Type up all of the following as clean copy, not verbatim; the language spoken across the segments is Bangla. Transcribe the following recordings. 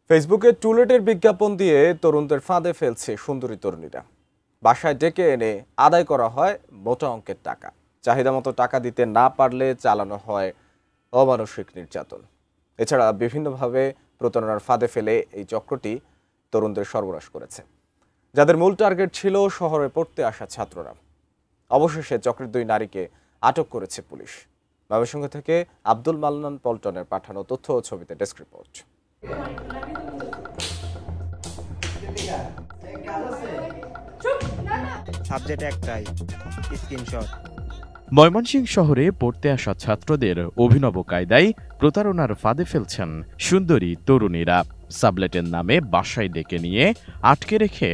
ফেসবুকে টুলেটের বিজ্ঞাপন দিয়ে তরুণদের ফাঁদে ফেলছে সুন্দরী তরুণীরা। বাসায় ডেকে এনে আদায় করা হয় মোটা অঙ্কের টাকা। চাহিদা মতো টাকা দিতে না পারলে চালানো হয় অমানসিক নির্যাতন। এছাড়া বিভিন্নভাবে প্রতারণার ফাঁদে ফেলে এই চক্রটি তরুণদের সর্বনাশ করেছে। যাদের মূল টার্গেট ছিল শহরে পড়তে আসা ছাত্ররা। অবশেষে চক্রের 2 নারীকে আটক করেছে পুলিশ। ময়মনসিংহ থেকে আব্দুল মান্নান পল্টনের পাঠানো তথ্য ও ছবিতে ডেস্ক রিপোর্ট। সাবজেক্ট একটাই, স্ক্রিনশট। ময়মনসিংহ শহরে পড়তে আসা ছাত্রদের অভিনব কায়দায় প্রতারণার ফাঁদে ফেলছেন সুন্দরী তরুণীরা। সাবলেটের নামে বাসায় ডেকে নিয়ে আটকে রেখে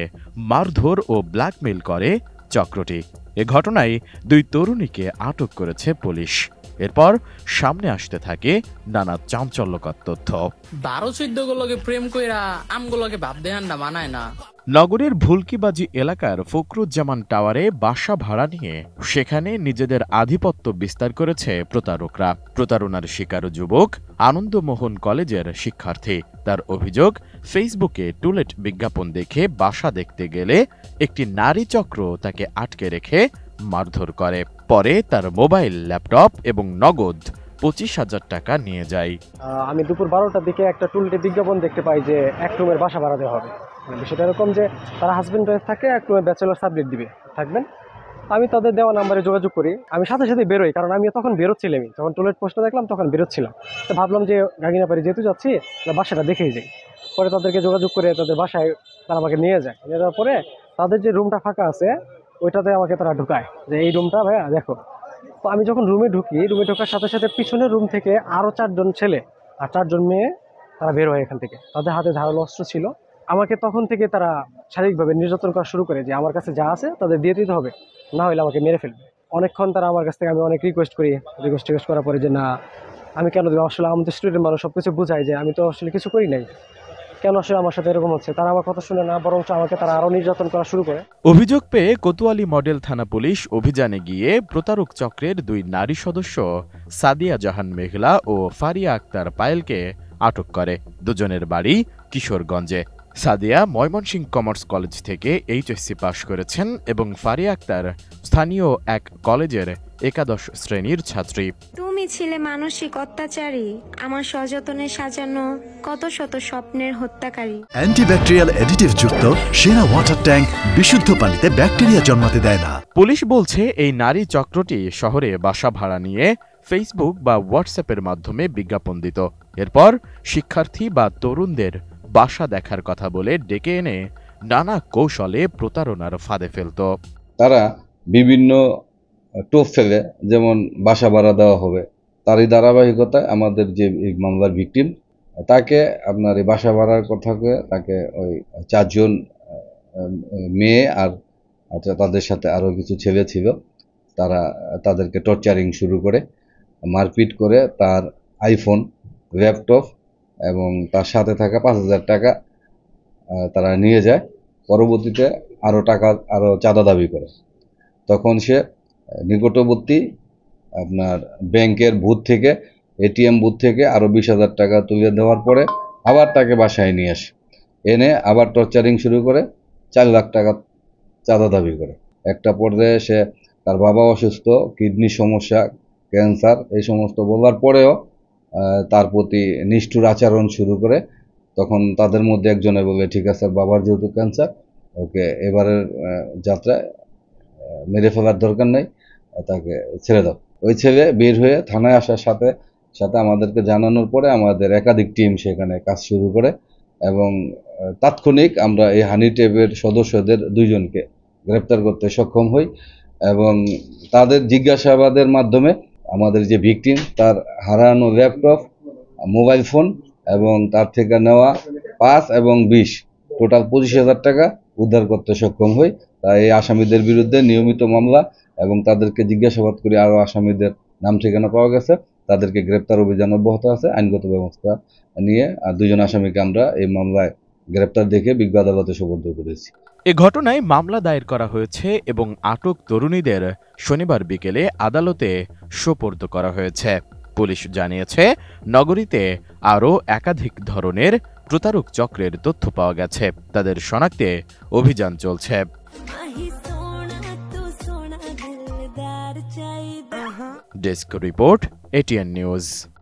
মারধর ও ব্ল্যাকমেইল করে চক্রটি। এ ঘটনায় 2 তরুণীকে আটক করেছে পুলিশ। এরপর সামনে আসতে থাকে নানা চাঞ্চল্যকর তথ্য। 12-14 গুলোকে প্রেম কইরা আমগুলোকে ভাব দেহান্ডা মানায় না। নগরের ভুলকিবাজি এলাকার ফখরুজ্জামান টাওয়ারে বাসা ভাড়া নিয়ে সেখানে নিজেদের আধিপত্য বিস্তার করেছে প্রতারকরা। প্রতারণার শিকার যুবক আনন্দমোহন কলেজের শিক্ষার্থী। তার অভিযোগ, ফেসবুকে টুলেট বিজ্ঞাপন দেখে বাসা দেখতে গেলে একটি নারী চক্র তাকে আটকে রেখে মারধর করে। পরে তার মোবাইল, ল্যাপটপ এবং নগদ 25,000 টাকা নিয়ে যায়। আমি দুপুর 12টার দিকে একটা টুলেটে বিজ্ঞাপন দেখতে পাই যে 1 রুমের বাসা ভাড়া দেওয়া হবে। বিষয়টা এরকম যে তারা হাজব্যান্ড ওয়াইফ থাকে, 1 রুমে ব্যাচেলর সাবলেট দিবে থাকবেন। আমি তাদের দেওয়া নাম্বারে যোগাযোগ করি। আমি সাথে সাথে বেরোই, কারণ আমি তখন বেরোচ্ছিলাম। যখন টুলেট পোস্টটা দেখলাম তখন বেরোচ্ছিলাম। তো ভাবলাম যে গাগিনাপাড়ি যেহেতু যাচ্ছি, বাসাটা দেখেই যাই। পরে তাদেরকে যোগাযোগ করে তাদের বাসায় তারা আমাকে নিয়ে যায়। নিয়ে যাওয়ার পরে তাদের যে রুমটা ফাঁকা আছে ওইটাতে আমাকে তারা ঢুকায় যে এই রুমটা ভাইয়া দেখো। তো আমি যখন রুমে ঢুকি, রুমে ঢোকার সাথে সাথে পিছনের রুম থেকে আরও 4 জন ছেলে আর 4 জন মেয়ে তারা বের হয় এখান থেকে। তাদের হাতে ধারালো অস্ত্র ছিল। আমাকে তখন থেকে তারা শারীরিকভাবে নির্যাতন করা শুরু করে যে আমার কাছে যা আছে তাদের দিয়ে দিতে হবে, না হলে আমাকে মেরে ফেলবে। অনেকক্ষণ তারা আমার কাছ থেকে, আমি অনেক রিকোয়েস্ট করার পরে যে না আমি কেন দেবো, আসলে আমাদের স্টুডেন্ট মানুষ সব কিছু বোঝায় যে আমি তো আসলে কিছু করি নাই, কেন আসলে আমার সাথে এরকম হচ্ছে। তারা আমার কথা শুনে না, বরং আমাকে তারা আরও নির্যাতন করা শুরু করে। অভিযোগ পেয়ে কোতোয়ালি মডেল থানা পুলিশ অভিযানে গিয়ে প্রতারক চক্রের 2 নারী সদস্য সাদিয়া জাহান মেঘলা ও ফারিয়া আক্তার পায়েলকে আটক করে। দুজনের বাড়ি কিশোরগঞ্জে। সাদিয়া ময়মনসিংহ কমার্স কলেজ থেকে HSC পাশ করেছেন এবং ফারিয়া আক্তার স্থানীয় এক কলেজের 11 শ্রেণীর ছাত্রী। তুমি ছিলে মানসিক অত্যাচারী, আমার সযত্নে সাজানো কত শত স্বপ্নের হত্যাকারী। অ্যান্টিব্যাকটেরিয়াল অ্যাডিটিভ যুক্ত সেরা ওয়াটার ট্যাঙ্ক বিশুদ্ধ পানিতে ব্যাকটেরিয়া জন্মাতে দেয় না। পুলিশ বলছে এই নারী চক্রটি শহরে বাসা ভাড়া নিয়ে ফেসবুক বা হোয়াটসঅ্যাপের মাধ্যমে বিজ্ঞাপন দিত। এরপর শিক্ষার্থী বা তরুণদের বাসা দেখার কথা বলে ডেকে এনে নানা কৌশলে প্রতারণার ফাঁদে ফেলত। তারা বিভিন্ন টোপ ফেলে, যেমন বাসা ভাড়া দেওয়া হবে, তারই ধারাবাহিকতায় আমাদের যে মামলার ভিকটিম তাকে আপনার এই বাসা ভাড়ার কথাকে তাকে ওই 4 জন মেয়ে আর তাদের সাথে আরও কিছু ছেলে ছিল, তারা তাদেরকে টর্চারিং শুরু করে, মারপিট করে তার আইফোন, ল্যাপটপ এবং তার সাথে থাকা 5,000 টাকা তারা নিয়ে যায়। পরবর্তীতে আরও চাঁদা দাবি করে। তখন সে নিকটবর্তী আপনার ব্যাংকের বুথ থেকে, ATM বুথ থেকে আরও 20,000 টাকা তুলে দেওয়ার পরে আবার তাকে বাসায় নিয়ে আসে, এনে আবার টর্চারিং শুরু করে 4 লাখ টাকা চাঁদা দাবি করে। একটা পর্যায়ে সে, তার বাবা অসুস্থ, কিডনি সমস্যা, ক্যান্সার, এই সমস্ত বলার পরেও তার প্রতি নিষ্ঠুর আচরণ শুরু করে। তখন তাদের মধ্যে একজনে বলে, ঠিক আছে, বাবার যেহেতু ক্যান্সার, ওকে এবারের যাত্রায় মেরে ফেলার দরকার নেই, তাকে ছেড়ে দাও। ওই ছেলে বের হয়ে থানায় আসার সাথে সাথে আমাদেরকে জানানোর পরে আমাদের একাধিক টিম সেখানে কাজ শুরু করে এবং তাৎক্ষণিক আমরা এই হানি ট্র্যাপের সদস্যদের 2 জনকে গ্রেপ্তার করতে সক্ষম হই এবং তাদের জিজ্ঞাসাবাদের মাধ্যমে আমাদের যে ভিকটিম তার হারানো ল্যাপটপ, মোবাইল ফোন এবং তার থেকে নেওয়া 5 এবং 20 টোটাল 25,000 টাকা উদ্ধার করতে সক্ষম হই। তাই এই আসামিদের বিরুদ্ধে নিয়মিত মামলা এবং তাদেরকে জিজ্ঞাসাবাদ করে আরও আসামিদের নাম ঠিকানা পাওয়া গেছে। তাদেরকে গ্রেপ্তার অভিযান অব্যাহত আছে। আইনগত ব্যবস্থা নিয়ে আর 2 জন আসামিকে আমরা এই মামলায় গ্রেপ্তার দেখে বিজ্ঞ আদালতে সোপর্দ করেছি। এ ঘটনায় মামলা দায়ের করা হয়েছে এবং আটক তরুণীদের শনিবার বিকেলে আদালতে সোপর্দ করা হয়েছে। পুলিশ জানিয়েছে, নগরীতে আরও একাধিক ধরনের প্রতারক চক্রের তথ্য পাওয়া গেছে। তাদের শনাক্তে অভিযান চলছে। Desk report, ATN news.